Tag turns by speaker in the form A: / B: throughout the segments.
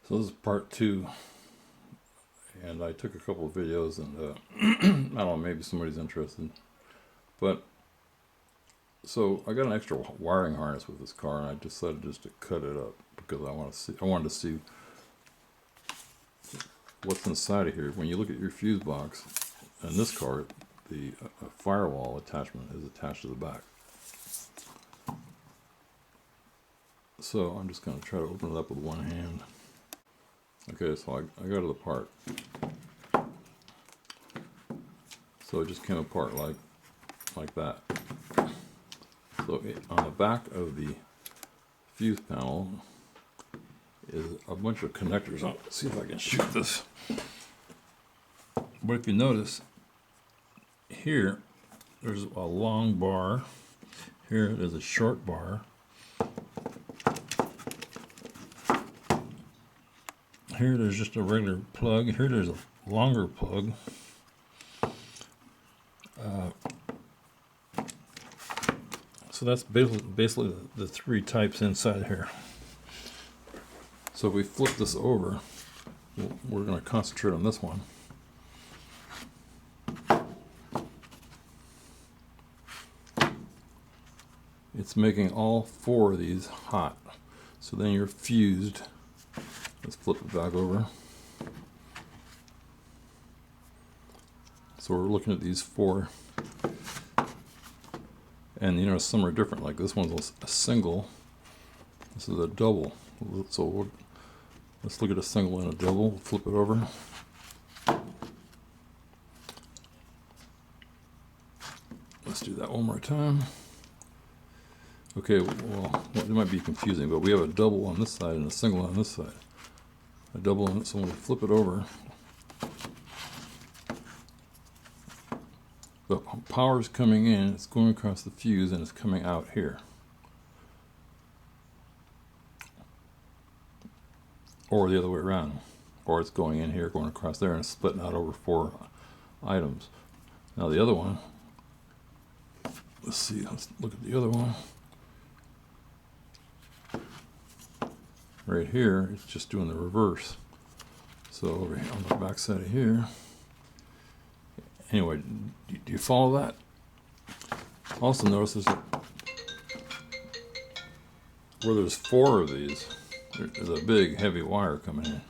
A: So this is part 2, and I took a couple of videos, and I don't know, maybe somebody's interested. But so I got an extra wiring harness with this car, and I decided just to cut it up because I wanted to see what's inside of here. When you look at your fuse box in this car, the firewall attachment is attached to the back. So I'm just going to try to open it up with one hand. Okay, so I go to the part. So it just came apart like that. So on the back of the fuse panel is a bunch of connectors. Let's see if I can shoot this. But if you notice, here there's a long bar. Here there's a short bar. Here there's just a regular plug. Here there's a longer plug. So that's basically the three types inside here. So if we flip this over, we're going to concentrate on this one. It's making all 4 of these hot. So then you're fused. Let's flip it back over. So we're looking at these 4. And you know, some are different. Like this one's a single. This is a double. So let's look at a single and a double. Flip it over. Let's do that one more time. Okay, well, it might be confusing, but we have a double on this side and a single on this side. A double on it, so when we flip it over, the power's coming in, it's going across the fuse, and it's coming out here. Or the other way around. Or it's going in here, going across there, and it's splitting out over 4 items. Now the other one, let's look at the other one. Right here, it's just doing the reverse. So over here on the back side of here. Anyway, do you follow that? Also notice where there's 4 of these, there's a big heavy wire coming in.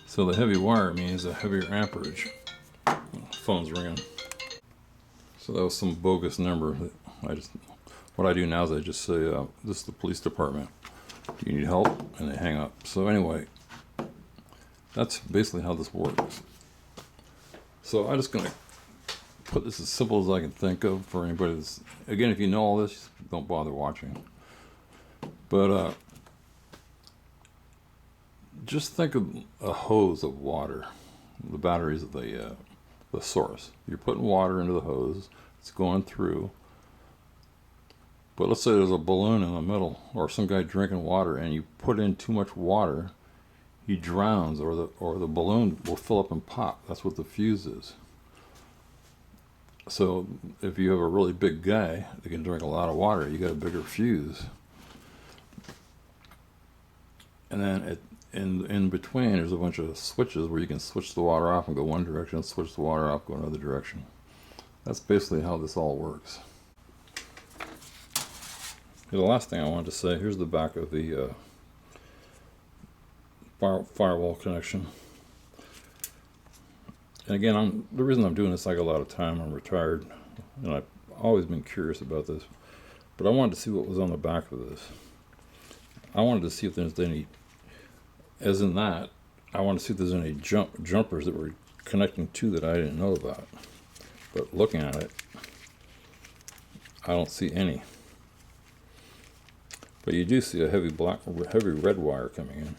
A: So the heavy wire means a heavier amperage. Phone's ringing. So that was some bogus number. What I do now is I just say, this is the police department. Do you need help? And they hang up. So anyway, that's basically how this works. So I'm just going to put this as simple as I can think of for anybody that's, again, if you know all this, don't bother watching. But just think of a hose of water. The batteries of the source. You're putting water into the hose. It's going through. But let's say there's a balloon in the middle, or some guy drinking water, and you put in too much water, he drowns, or the balloon will fill up and pop. That's what the fuse is. So if you have a really big guy that can drink a lot of water, you got a bigger fuse. And then in between, there's a bunch of switches where you can switch the water off and go one direction, switch the water off, go another direction. That's basically how this all works. The last thing I wanted to say, here's the back of the firewall connection. And again, the reason I'm doing this, I got a lot of time, I'm retired, and I've always been curious about this. But I wanted to see what was on the back of this. I wanted to see if there's any, as in that, I wanted to see if there's any jumpers that were connecting to that I didn't know about. But looking at it, I don't see any. But you do see a heavy red wire coming in.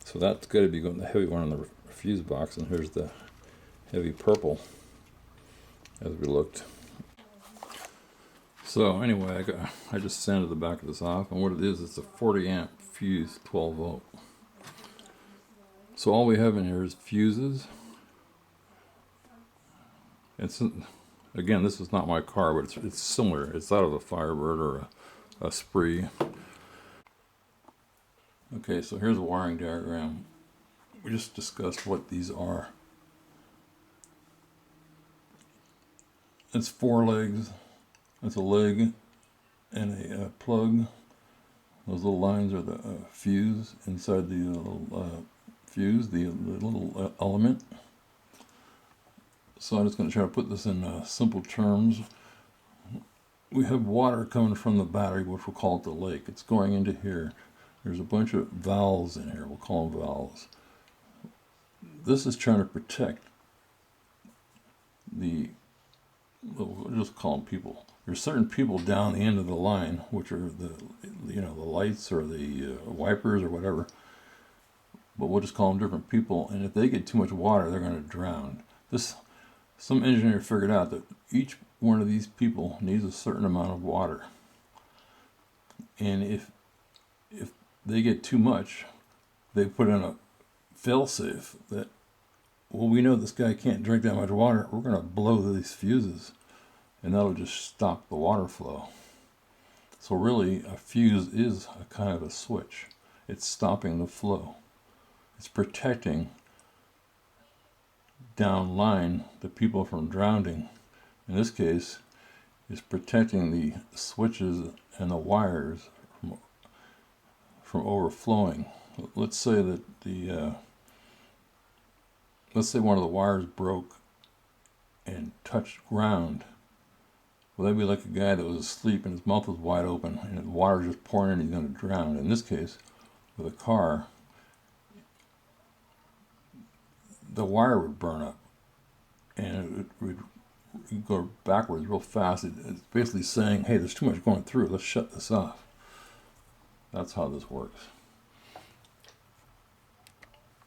A: So that's got to be going the heavy one on the fuse box, and here's the heavy purple as we looked. So anyway, I just sanded the back of this off, and what it is, it's a 40 amp fuse, 12 volt. So all we have in here is fuses. Again, this is not my car, but it's similar. It's out of a Firebird or a Spree. Okay, so here's a wiring diagram. We just discussed what these are. It's 4 legs. That's a leg and a plug. Those little lines are the fuse inside the little fuse, the little element. So I'm just going to try to put this in simple terms. We have water coming from the battery, which we'll call it the lake. It's going into here. There's a bunch of valves in here. We'll call them valves. This is trying to protect we'll just call them people. There's certain people down the end of the line, which are the lights or the wipers or whatever. But we'll just call them different people. And if they get too much water, they're going to drown. Some engineer figured out that each one of these people needs a certain amount of water. And if they get too much, they put in a failsafe that, well, we know this guy can't drink that much water. We're going to blow these fuses, and that'll just stop the water flow. So really, a fuse is a kind of a switch. It's stopping the flow. It's protecting down line the people from drowning. In this case, it's protecting the switches and the wires from overflowing. Let's say that let's say one of the wires broke and touched ground. Well, that'd be like a guy that was asleep and his mouth was wide open and the water just pouring in and he's going to drown. In this case, with a car, the wire would burn up and it would go backwards real fast. It's basically saying, hey, there's too much going through. Let's shut this off. That's how this works.